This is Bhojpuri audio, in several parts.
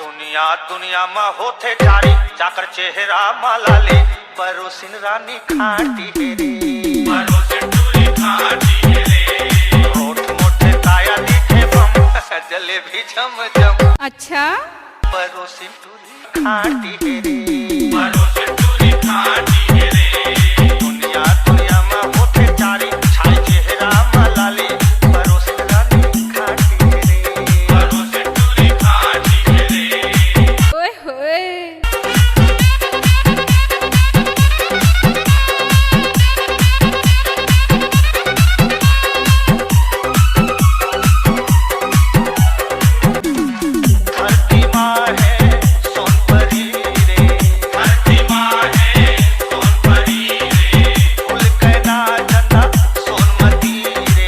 दुनिया दुनिया में होते जारी जाकर चेहरा मलाले परोसिन रानी खाटी हेरे परोसिन टूरी खाटी हेरे होठ मोटे ताया दिखे बम जलेबी झम झम अच्छा परोसिन टूरी खाटी हेरे परोसिन टूरी खाटी हेरे दुनिया दुनिया में होते जारी छाई चेहरा मलाले परोसिन रानी खाटी हेरे परोसिन टूरी खाटी हेरे ओए होए धरती माँ है सोनपरी रे धरती माँ है सोनपरी रे फूल कहना चंदा सोनमती रे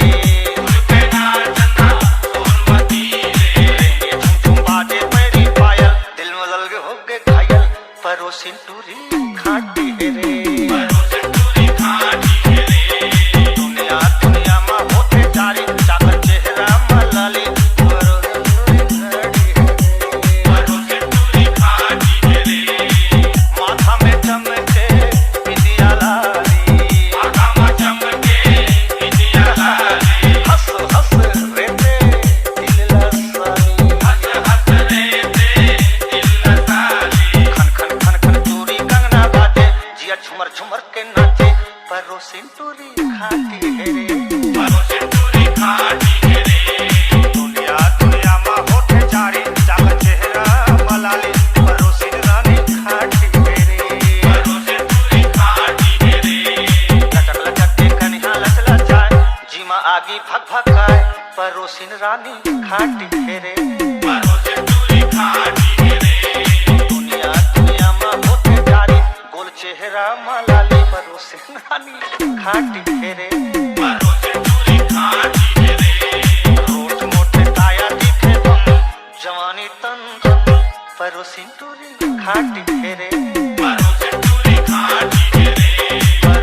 फूल कहना चंदा सोनमती रे ये झुम झुम बाजे मेरी पायल दिल में लग हो गए घायल परोसिन टूरी खाटी हेरे परोसिन टूरी खाटी हेरे दुनिया दुनिया में होते जारी जाकर चेहरा मलाले परोसिन टूरी खाटी हेरे परोसिन टूरी खाटी हेरे माथा में चमके बिंदिया लाली आगा मा चमके इंडिया लाली हंस हंस रेते दिल लसानी हंस हंस रेते दिल लसाली खन खन खन खन चूरी कंगना बाजे जिया झुमर झुमर के नाचे परोसिन टूरी खाटी हेरे परोसिन टूरी खाटी हेरे दुनिया दुनिया में होते जारी जाकर चेहरा मलाले परोसिन रानी खाटी हेरे परोसिन टूरी खाटी हेरे लचक लचक के कन्हा लच लचाए जीमा आगी भग भगाए परोसिन रानी खाटी हेरे परोसिन टूरी खाटी हेरे दुनिया दुनिया में होते जारी गोल चेहरा मलाले परोसिन रानी खाटी हेरे परोसिन टूरी खाटी हेरे रोट मोटे ताया दिखे बम जवानी तन तन परोसिन टूरी खाटी हेरे परोसिन टूरी खाटी हेरे